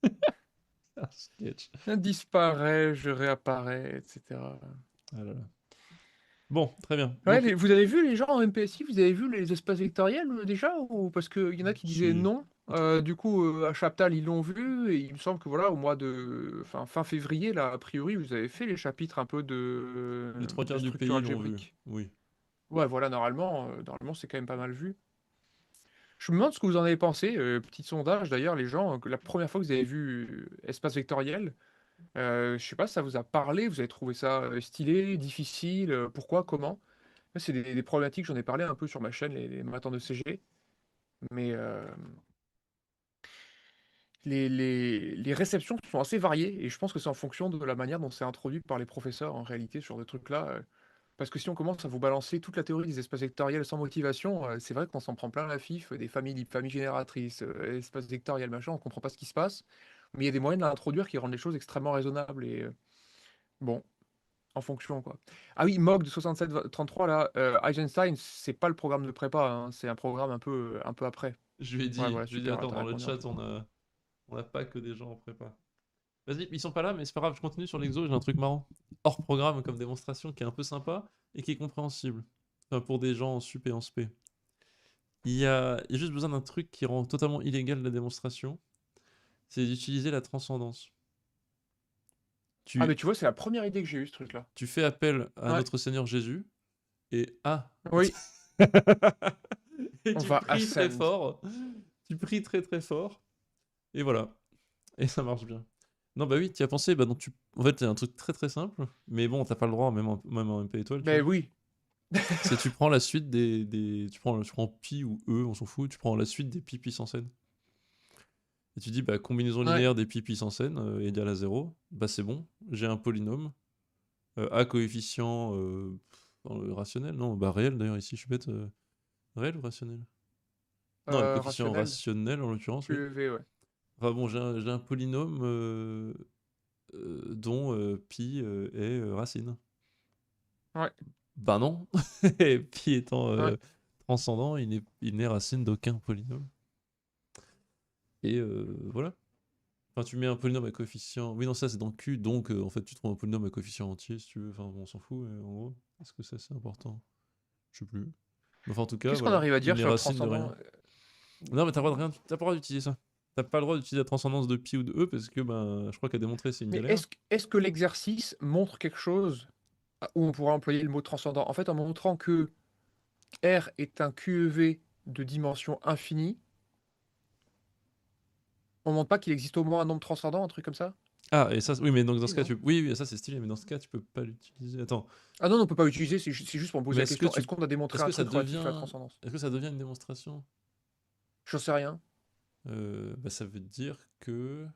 C'est un sketch. Ça disparaît, je réapparais, etc. Ah là là. Bon, très bien. Ouais, Donc, vous avez vu les gens en MPSI, vous avez vu les espaces vectoriels déjà ou parce qu'il y en a qui disaient Si. non. Du coup, à Chaptal, ils l'ont vu et il me semble que voilà, au mois de fin février, là, a priori, vous avez fait les chapitres un peu de les trois quarts de du pays structure l'ont vu. algébrique. Oui. Ouais, voilà, normalement, c'est quand même pas mal vu. Je me demande ce que vous en avez pensé. Petit sondage d'ailleurs, les gens, la première fois que vous avez vu espace vectoriel, je sais pas, ça vous a parlé, vous avez trouvé ça stylé, difficile, pourquoi, comment? Moi, c'est des problématiques, j'en ai parlé un peu sur ma chaîne, les maths en ECG, mais les réceptions sont assez variées et je pense que c'est en fonction de la manière dont c'est introduit par les professeurs en réalité sur des trucs là. Parce que si on commence à vous balancer toute la théorie des espaces vectoriels sans motivation, c'est vrai qu'on s'en prend plein la fif, des familles génératrices, espaces vectoriels, machin, on comprend pas ce qui se passe. Mais il y a des moyens de l'introduire qui rendent les choses extrêmement raisonnables. Et bon, en fonction, quoi. Ah oui, Mock de 6733 là, Eisenstein, c'est pas le programme de prépa, hein, c'est un programme un peu après. Je lui ai Ouais, dit, voilà, super, attends, tu dans le répondu chat, rapidement. on a pas que des gens en prépa. Vas-y, ils sont pas là, mais c'est pas grave, je continue sur l'exo, j'ai un truc marrant. Hors programme comme démonstration qui est un peu sympa et qui est compréhensible. Enfin, pour des gens en sup et en spé. Il y a juste besoin d'un truc qui rend totalement illégal la démonstration. C'est d'utiliser la transcendance. Ah mais Tu, tu vois, c'est la première idée que j'ai eue, ce truc-là. tu fais appel à Ouais. notre Seigneur Jésus et Oui, et on tu va pries très ascend. fort. Tu pries très très fort. Et voilà. Et ça marche bien. Non, bah oui, tu y as pensé. Bah, donc en fait, c'est un truc très très simple. Mais bon, t'as pas le droit, même en MP étoile, tu Ben vois. oui. C'est tu prends la suite tu prends pi ou e, on s'en fout. Tu prends la suite des pi puissance n. Et tu dis, bah, combinaison Ouais. linéaire des pi puissance n égale à 0. Bah, c'est bon. J'ai un polynôme. A coefficient rationnel. Non, bah, réel d'ailleurs, ici, je suis bête. Réel ou rationnel? Non, un coefficient Rationnel, rationnel en l'occurrence, oui. QEV, ouais. Enfin bon, j'ai un polynôme dont pi est racine. Ouais, Bah non, Et pi étant ouais. transcendant, il n'est racine d'aucun polynôme. Et voilà. Enfin, tu mets un polynôme à coefficient. Oui, non, ça c'est dans Q, donc en fait tu trouves un polynôme à coefficient entier si tu veux. Enfin, bon, on s'en fout, en gros. Est-ce que ça c'est important? Je sais plus. Mais enfin, en tout cas, Qu'est-ce qu'on voilà. arrive à Il dire n'est sur le racine de transcendant? rien. Non, mais t'as pas le droit d'utiliser ça. T'as pas le droit d'utiliser la transcendance de pi ou de e parce que ben, je crois qu'à démontrer c'est une Mais galère. est-ce que l'exercice montre quelque chose où on pourrait employer le mot transcendant? En fait, en montrant que R est un QEV de dimension infinie, on montre pas qu'il existe au moins un nombre transcendant, un truc comme ça? Ah, et ça, oui, mais donc dans Si, ce cas, non? oui, ça c'est stylé, mais dans ce cas, tu peux pas l'utiliser. Attends, Ah non, on peut pas l'utiliser, c'est juste pour me poser mais la question. Est-ce qu'on a démontré est-ce un que ça truc relatif à la devient, transcendance? est-ce que ça devient une démonstration? J'en sais rien. Bah, ça veut dire que,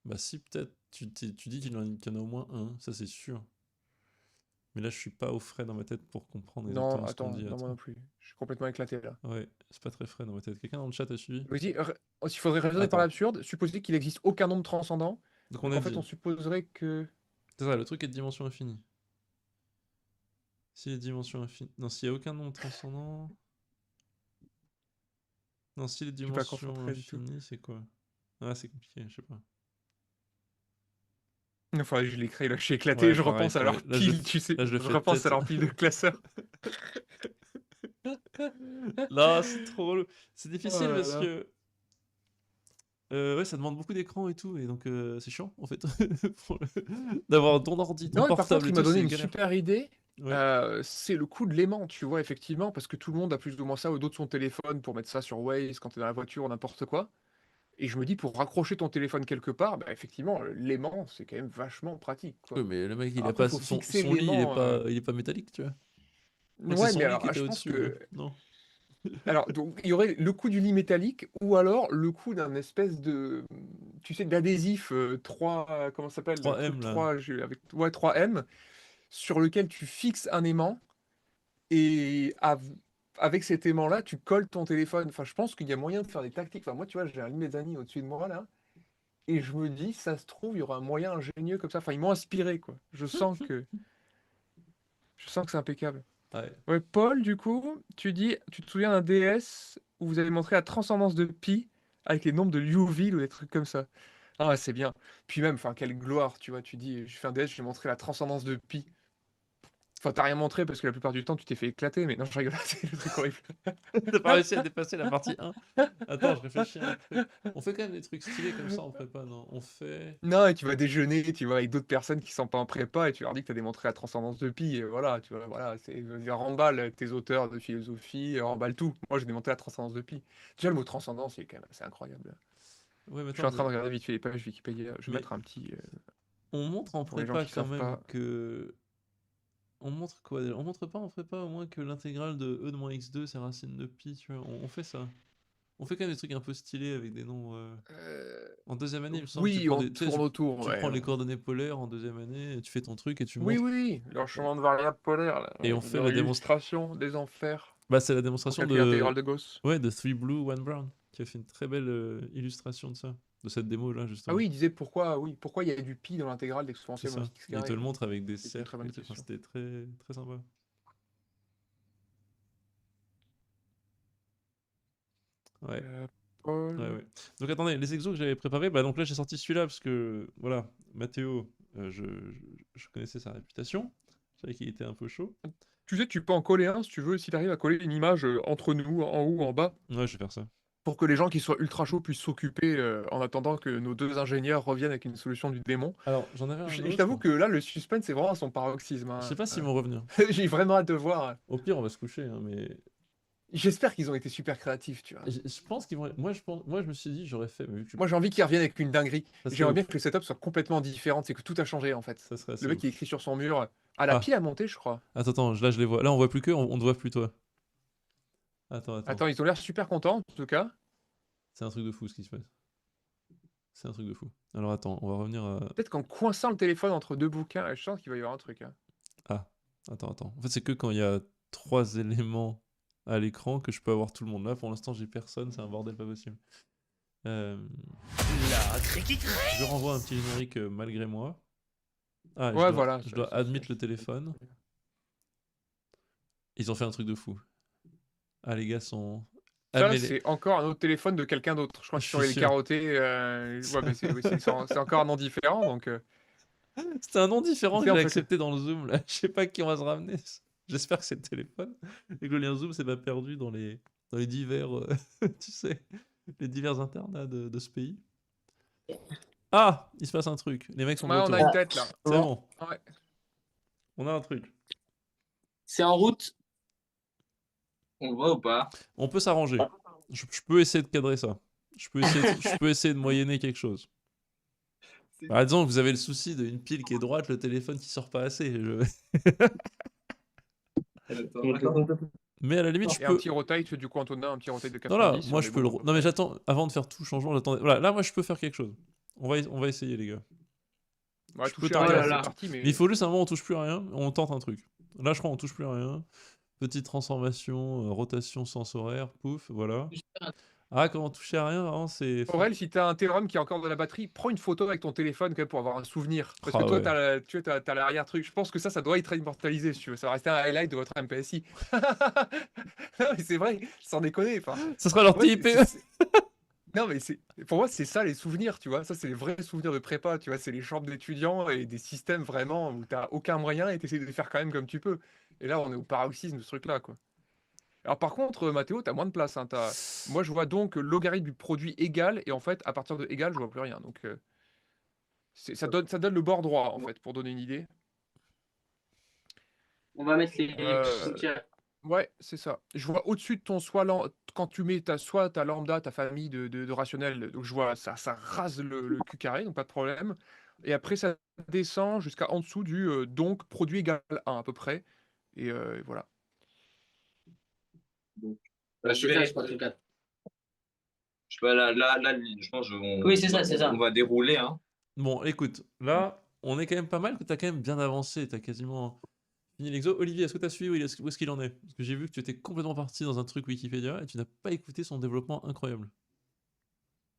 bah, si peut-être, tu dis qu'il y en a au moins un, ça c'est sûr. Mais là, je suis pas au frais dans ma tête pour comprendre Non, exactement ce qu'on attends, dit. non, moi non Attends. plus. Je suis complètement éclaté là. Ouais, c'est pas très frais dans ma tête. Quelqu'un dans le chat a suivi? Vas-y, s'il faudrait raisonner par Attends. l'absurde, supposer qu'il n'existe aucun nombre transcendant. Donc on Donc a en fait, dit, on supposerait que. c'est ça, le truc est de dimension infinie. S'il est de dimension infinie, non, s'il y a aucun nombre transcendant, non, s'il est de Je suis pas dimension concentré du tout. infinie, c'est quoi? Ah, c'est compliqué, je sais pas. Enfin, je l'ai créé là, je suis éclaté, Ouais, je pareil, repense à pareil. leur pile, tu sais. Là, je le Je fais de repense à tête. leur pile de classeurs. Là, c'est trop relou. C'est Oh difficile là parce là. que ouais, ça demande beaucoup d'écran et tout, et donc c'est chiant en fait. D'avoir ton ordi, ton Non, mais par portable contre, et il m'a tout, donné c'est une galère. super idée. Ouais. C'est le coup de l'aimant, tu vois, effectivement, parce que tout le monde a plus ou moins ça au dos de son téléphone pour mettre ça sur Waze quand t'es dans la voiture ou n'importe quoi. Et je me dis, pour raccrocher ton téléphone quelque part, bah, effectivement, l'aimant, c'est quand même vachement pratique, Ouais, quoi. mais le mec, il Alors a après, pas il faut fixer son lit, l'aimant. il est pas métallique, tu vois. Donc c'est Ouais, son mais lit alors, qui était je pense au-dessus, que. non? Alors, donc, il y aurait le coup du lit métallique ou alors le coup d'un espèce de. Tu sais, d'adhésif 3. Comment ça s'appelle? Le truc 3M là. 3 avec, ouais, 3M, sur lequel tu fixes un aimant et avec cet aimant-là, tu colles ton téléphone. Enfin, je pense qu'il y a moyen de faire des tactiques. Enfin, moi, tu vois, j'ai un lit mezzanine au-dessus de moi là. Et je me dis, ça se trouve, il y aura un moyen ingénieux comme ça. Enfin, ils m'ont inspiré, quoi. Je sens que c'est impeccable. Ouais. Ouais, Paul, du coup, tu te souviens d'un DS où vous avez montré la transcendance de pi avec les nombres de Liouville ou des trucs comme ça. Ah, ouais, c'est bien. Puis même, enfin, quelle gloire, tu vois. Tu dis, je fais un DS, j'ai montré la transcendance de pi. Enfin, t'as rien montré parce que la plupart du temps, tu t'es fait éclater, mais non, je rigole, c'est le truc horrible. T'as pas réussi à dépasser la partie 1. Attends, je réfléchis à un truc. On fait quand même des trucs stylés comme ça en prépa, non? On fait. Non, et tu vas déjeuner, tu vois, avec d'autres personnes qui sont pas en prépa et tu leur dis que tu as démontré la transcendance de pi. Et voilà, tu vois, voilà, remballe tes auteurs de philosophie, remballe tout. Moi, j'ai démontré la transcendance de pi. Déjà, le mot transcendance, il est quand même assez incroyable. Ouais, mais Je suis attends, en train de regarder vite fait les pages Wikipédia. Je vais mais mettre un petit on montre en pour les gens prépa qui quand savent même pas. que. On montre quoi déjà? On montre pas en prépa au moins que l'intégrale de e de moins x2 c'est racine de pi, tu vois? On fait ça. On fait quand même des trucs un peu stylés avec des noms. Euh, En deuxième année, il me semble, oui, on tu sais, tourne autour. tu Ouais. prends les coordonnées polaires en deuxième année, et tu fais ton truc et tu Oui, montres. oui, leur chemin de variable polaire, là, Et ouais, on fait leur la démonstration. illustration des enfers Bah, c'est la pour démonstration calculer l'intégrale de. de Gauss. Ouais, de Three Blue, One Brown, qui a fait une très belle illustration de ça. de cette démo-là, Ah justement. oui, il disait pourquoi il y a du pi dans l'intégrale C'est d'exponentielle ça. moins x Et il te carré. le montre avec des C'est une très cercles. bonne Et tout. Enfin, question. c'était très, très sympa. Ouais. Paul. Ouais. Donc attendez, les exos que j'avais préparés, bah donc là j'ai sorti celui-là parce que voilà, Mathéo, je connaissais sa réputation, je savais qu'il était un peu chaud. Tu sais, tu peux en coller un si tu veux, s'il arrive à coller une image entre nous, en haut, en bas, Ouais, je vais faire ça. pour que les gens qui soient ultra chauds puissent s'occuper en attendant que nos deux ingénieurs reviennent avec une solution du démon. Alors j'en avais un Je autre. t'avoue que là, le suspense, c'est vraiment à son paroxysme. Je sais Hein. pas s'ils vont revenir. J'ai vraiment hâte de voir. Au pire, on va se coucher, hein, mais J'espère qu'ils ont été super créatifs, tu vois. je pense qu'ils vont. Moi, je me suis dit, j'aurais fait. Mais vu que Moi, j'ai envie qu'ils reviennent avec une dinguerie. ça serait J'aimerais bien ouf. que le setup soit complètement différent, c'est que tout a changé en fait. Ça serait assez Le mec, ouf. il écrit sur son mur. Ah, la Ah, pile a monté, je crois. attends, là je les vois. Là, on voit plus que, on ne voit plus toi. Attends. Attends, ils ont l'air super contents, en tout cas. C'est un truc de fou ce qui se passe. C'est un truc de fou. Alors attends, on va revenir à. Peut-être qu'en coinçant le téléphone entre deux bouquins, je sens qu'il va y avoir un truc. Hein. Ah, attends. En fait, c'est que quand il y a 3 éléments à l'écran que je peux avoir tout le monde. Là, pour l'instant, j'ai personne, c'est un bordel pas possible. Je renvoie un petit générique malgré moi. Ah, Ouais, voilà. je dois admit le téléphone. Ils ont fait un truc de fou. Ah, les gars sont. Ça, mais c'est encore un autre téléphone de quelqu'un d'autre. Je crois Je qu'ils sont suis allés le sûr. carotter. Ouais, mais c'est encore un nom différent, donc... C'était un nom différent Tu que sais, en j'ai fait, accepté dans le Zoom. Là. Je sais pas qui on va se ramener. J'espère que c'est le téléphone. Et que le lien Zoom s'est pas perdu dans les divers. Tu sais, les divers internats de ce pays. Ah, il se passe un truc. Les mecs sont de Ouais, on retour. a une tête, là. C'est bon. Ouais. On a un truc. C'est en route. On le voit ou pas? On peut s'arranger. Je peux essayer de cadrer ça. Je peux essayer de moyenner quelque chose. Par exemple, vous avez le souci d'une pile qui est droite, le téléphone qui sort pas assez. Mais à la limite, je Et un peux. petit rotate, du coup, Antonin, un petit rotate de Non, là, 90. moi on je est peux bon, le. à peu Non, mais près. j'attends. Avant de faire tout changement, j'attendais. Voilà, là, moi je peux faire quelque chose. On va essayer, les gars. Ouais, je peux toucher tenter. à rien, Oh là c'est là. parti, mais... Mais il faut juste un moment, on touche plus à rien, on tente un truc. Là, je crois, on touche plus à rien. Petite transformation, rotation sensorielle, pouf, voilà. Ah, comment toucher à rien, vraiment, c'est. Aurel, si t'as un théorème qui a encore de la batterie, prends une photo avec ton téléphone quand même pour avoir un souvenir. Parce que Ah toi, ouais. tu vois, t'as l'arrière-truc. Je pense que ça doit être immortalisé, si tu veux. Ça va rester un highlight de votre MPSI. Non, mais c'est vrai, sans déconner. Enfin, Ça sera leur ouais, TIP. Non, mais pour moi, c'est ça les souvenirs, tu vois. Ça, c'est les vrais souvenirs de prépa, tu vois. C'est les chambres d'étudiants et des systèmes vraiment où t'as aucun moyen et t'essaies de les faire quand même comme tu peux. Et là, on est au paroxysme de ce truc-là, quoi. Alors, par contre, Mathéo, t'as moins de place. Hein, moi, je vois donc logarithme du produit égal et en fait, à partir de égal, je vois plus rien. Donc, ça donne le bord droit, en fait, pour donner une idée. On va mettre les Euh, frontières. Ouais, c'est ça. Je vois au-dessus de ton quand tu mets soit ta lambda, ta famille de rationnels, donc je vois ça rase le cul carré, donc pas de problème. Et après, ça descend jusqu'à en dessous du donc produit égal 1 à peu près. Et voilà. Là, C'est ça, je crois, le cas. je sais pas, là, je pense Oui, c'est ça, c'est ça. on va dérouler, hein. Bon, écoute, là, on est quand même pas mal, que t'as quand même bien avancé, t'as quasiment fini l'exo. Olivier, est-ce que t'as suivi où est-ce qu'il en est? Parce que j'ai vu que tu étais complètement parti dans un truc Wikipédia et tu n'as pas écouté son développement incroyable.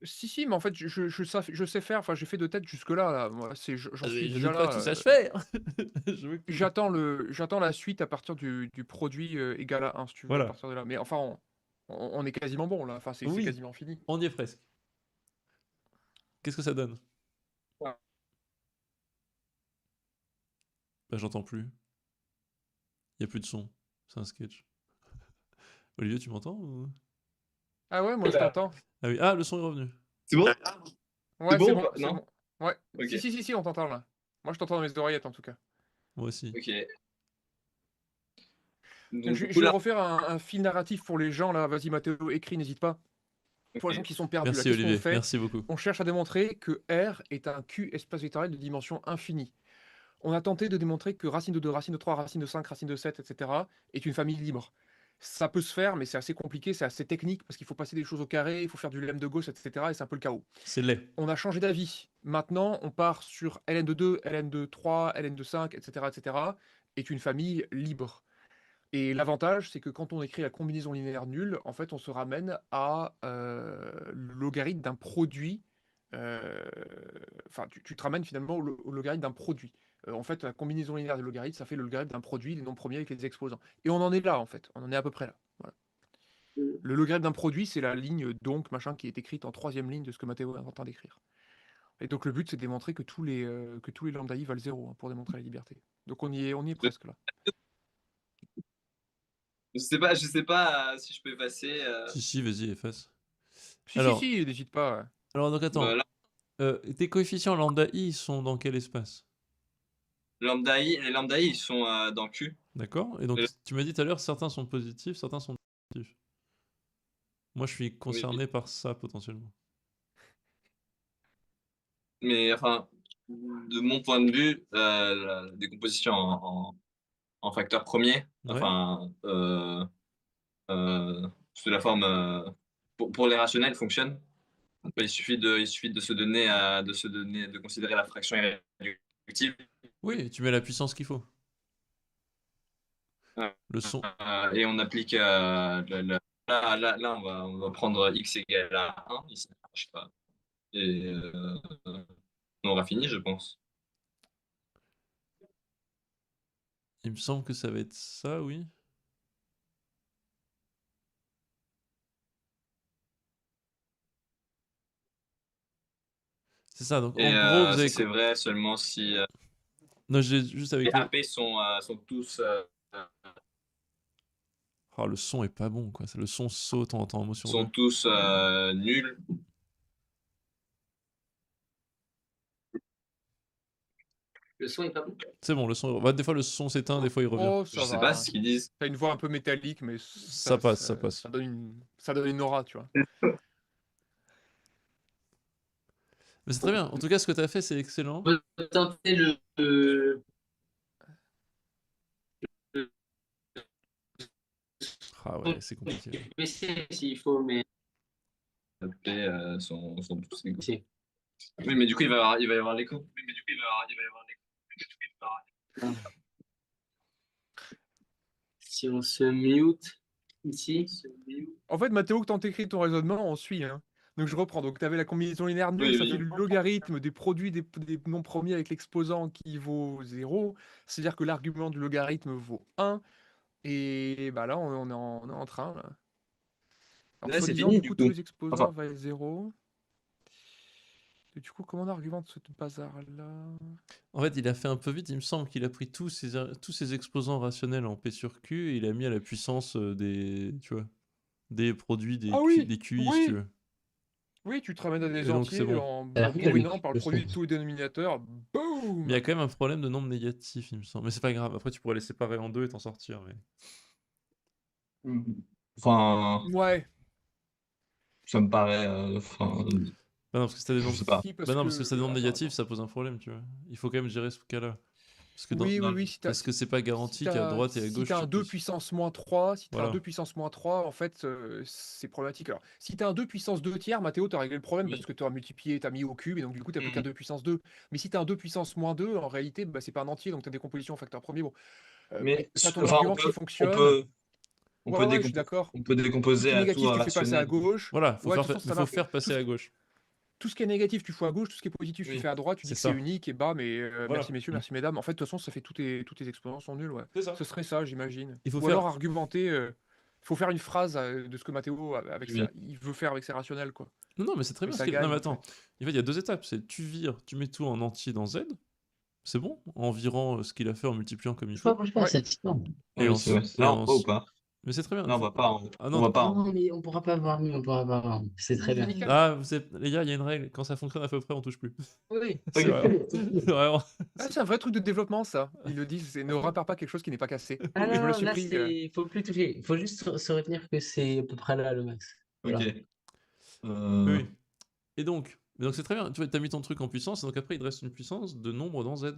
Si, mais en fait, je sais faire, enfin, j'ai fait de tête jusque-là, là. Moi, j'en suis Je déjà doute pas là. que tu saches faire. Je veux que- J'attends la suite à partir du produit égal à 1, si tu veux, à Voilà. partir de là. Mais enfin, on est quasiment bon, là. Enfin, c'est Oui. quasiment fini. On y est presque. Qu'est-ce que ça donne? Ouais. Bah, j'entends plus. Il y a plus de son. C'est un sketch. Olivier, tu m'entends ou... Ah ouais, moi, je t'entends. Ah oui, ah, le son est revenu. C'est bon? Ouais, bon c'est ou bon, pas c'est Non. bon. Ouais. Ok. Si, on t'entend là. Moi, je t'entends dans mes oreillettes en tout cas. Moi aussi. Ok. Donc, Donc, je du coup, vais là, refaire un fil narratif pour les gens là. Vas-y, Mathéo, écris, n'hésite pas. Pour les gens ok. qui sont perdus, là, Merci qu'est-ce qu'on Olivier, fait? merci beaucoup. On cherche à démontrer que R est un Q espace vectoriel de dimension infinie. On a tenté de démontrer que racine de 2, racine de 3, racine de 5, racine de 7, etc. est une famille libre. Ça peut se faire, mais c'est assez compliqué, c'est assez technique, parce qu'il faut passer des choses au carré, il faut faire du lemme de Gauss, etc. Et c'est un peu le chaos. C'est laid. On a changé d'avis. Maintenant, on part sur ln de 2, ln de 3, ln de 5, etc., etc. est une famille libre. Et l'avantage, c'est que quand on écrit la combinaison linéaire nulle, en fait, on se ramène à le logarithme d'un produit Enfin, tu te ramènes finalement au logarithme d'un produit. En fait, la combinaison linéaire des logarithmes, ça fait le logarithme d'un produit, les nombres premiers avec les exposants. Et on en est là, en fait. On en est à peu près là. Voilà. Le logarithme d'un produit, c'est la ligne donc machin qui est écrite en troisième ligne de ce que Matteo est en train d'écrire. Et donc le but, c'est de démontrer que tous les lambda i valent 0 pour démontrer la liberté. Donc on y est presque là. Je sais pas si je peux effacer. Si, vas-y, efface. Si, Alors, si, n'hésite pas. alors donc attends, Là, tes coefficients lambda i ils sont dans quel espace? les lambda i, ils sont dans Q. D'accord? Et donc Et- tu m'as dit tout à l'heure, certains sont positifs, certains sont négatifs. Moi, je suis concerné par ça potentiellement. Mais enfin, de mon point de vue, la décomposition en facteur premier, Ouais. enfin, sous la forme, pour les rationnels, fonctionne. Il suffit de se donner, de considérer la fraction irréductible. Oui, tu mets la puissance qu'il faut. Euh, Le son. Et on applique, là, on va prendre x égale à 1, ici, je sais pas. Et on aura fini, je pense. Il me semble que ça va être ça, oui. C'est ça, donc Et en gros, vous ça, avez... c'est vrai seulement si Non, j'ai juste avec les le... AP sont tous. Oh, le son est pas bon, quoi. Le son saute en motion Sont 2. tous nuls. Le son est pas bon. C'est bon, le son... Bah, des fois, le son s'éteint, des fois, il revient. Oh, Je ça sais pas va. ce qu'ils disent. T'as une voix un peu métallique, mais Ça passe, ça passe. ça donne une aura, tu vois. Mais c'est très bien. En tout cas, ce que tu as fait, c'est excellent. On peut tenter Ah ouais, c'est compliqué. le PC s'il faut, mais Les AP sont tous égaux. si. Oui, mais du coup, il va y avoir l'écho. Oui, mais du coup, il va y avoir l'écho. Si on se mute ici, En fait, Mathéo, quand t'écris ton raisonnement, on suit. Hein. Donc je reprends. Donc tu avais la combinaison linéaire nulle, Oui, ça oui. fait le logarithme des produits des nombres premiers avec l'exposant qui vaut 0. C'est-à-dire que l'argument du logarithme vaut 1. Et bah là, on est en train. Là. Alors, Là, c'est soi-disant, fini, du du coup, coup. tous les exposants Enfin, valent 0. Et du coup, comment on argumente ce bazar-là? En fait, il a fait un peu vite. Il me semble qu'il a pris tous ces exposants rationnels en P sur Q et il a mis à la puissance des, tu vois, des produits, des, Ah oui, des QI, si tu oui, veux. oui, tu te ramènes à des Et donc, c'est entiers bon. en Alors, bourrinant par le le produit son. de tous les dénominateurs. Mais il y Boum! a quand même un problème de nombre négatif, il me semble. Mais c'est pas grave. Après, tu pourrais les séparer en deux et t'en sortir. Mais... enfin, Ouais. ça me paraît. Bah non, parce que si t'as des Je nombres... sais pas. Si, Bah non, parce que si t'as des nombres Attends, négatifs, attends. ça pose un problème, tu vois. Il faut quand même gérer ce cas-là. Parce que, Oui, oui, oui. parce que c'est pas garanti qu'à droite et à Si gauche, t'as un tu 2 puisses... puissance moins 3, si t'as Voilà. un 2 puissance moins 3, en fait, c'est problématique. Alors, si t'as un 2 puissance 2 tiers, Mathéo, t'as réglé le problème Oui. parce que t'as multiplié, t'as mis au cube, et donc du coup, t'as plus qu'un Mhm. 2 puissance 2. Mais si t'as un 2 puissance moins 2, en réalité, bah, c'est pas un entier, donc t'as des compositions en facteur premier. Bon, Mais t'as ton enfin, argument qui on fonctionne. peut, Ouais, je suis d'accord. on peut Tout ce décomposer qui est à tout négatif, tu fais passer à rationnel. gauche. Voilà, Ouais, de toute façon, ça faut marche. faire passer à gauche. Tout ce qui est négatif, tu fais à gauche, tout ce qui est positif, tu Oui. fais à droite, tu dis C'est que c'est ça. unique et bas, mais Voilà. merci messieurs, merci mesdames. En fait, de toute façon, ça fait tous tes exposants sont nuls, ouais. C'est ça. Ce serait ça, j'imagine. Il faut Ou faire... alors argumenter, il faut faire une phrase de ce que Mathéo Oui. il veut faire avec ses rationnels, quoi. Non, mais c'est très Mais bien. ça Non, gagne, mais en attends. fait. En fait, il y a deux étapes. C'est tu vires, tu mets tout en entier dans Z. C'est bon. En virant ce qu'il a fait, en multipliant comme il Je crois faut. qu'on fait Ouais. cette histoire. Et Oui, c'est vrai. ensuite... Là, on peut ou pas? Mais c'est très bien. Là, on va pas. Ah On non, va pas. Non, mais on pourra pas voir mieux, on pourra pas voir. C'est très bien. Nickel. ah, les gars, il y a une règle. Quand ça fonctionne à peu près, on touche plus. Oui. C'est vrai. C'est vraiment... Ah, c'est un vrai truc de développement, ça. Ils le disent, c'est ne répare pas quelque chose qui n'est pas cassé. Ah Je me le non, suis là, pris. c'est. Faut plus toucher. Il faut juste se retenir que c'est à peu près là le max. Voilà. Ok. Oui. Et donc c'est très bien. Tu as mis ton truc en puissance, et donc après, il te reste une puissance de nombre dans Z.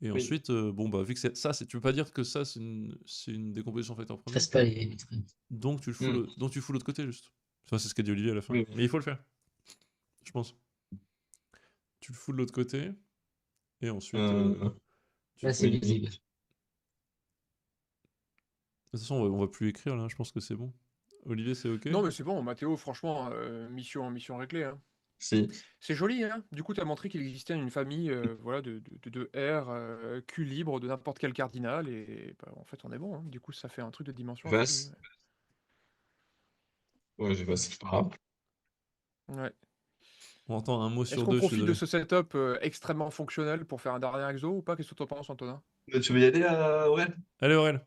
Et Oui. ensuite, bon, bah, vu que c'est ça, tu peux pas dire que ça, c'est une décomposition facteur premier. Stresse pas les. Donc tu le fous, donc tu fous l'autre côté, juste. Enfin, c'est ce qu'a dit Olivier à la fin. Oui. Mais il faut le faire. Je pense. Tu le fous de l'autre côté. Et ensuite. tu Là, c'est fais- visible. De toute façon, on va plus écrire là, je pense que c'est bon. Olivier, c'est ok? Non, mais c'est bon, Mathéo, franchement, mission réglée. Hein. Si. C'est joli, hein. Du coup, tu as montré qu'il existait une famille voilà, de R Q libre de n'importe quel cardinal, et bah, en fait, on est bon, hein. Du coup, ça fait un truc de dimension infinie. Vaste. Ouais, j'ai passé, c'est pas grave. Ouais. On entend un mot Est-ce sur qu'on deux, je suis profite de désolé. ce setup extrêmement fonctionnel pour faire un dernier exo ou pas? Qu'est-ce que tu en penses, Antonin? Tu veux y aller, Aurel? Allez, Aurel.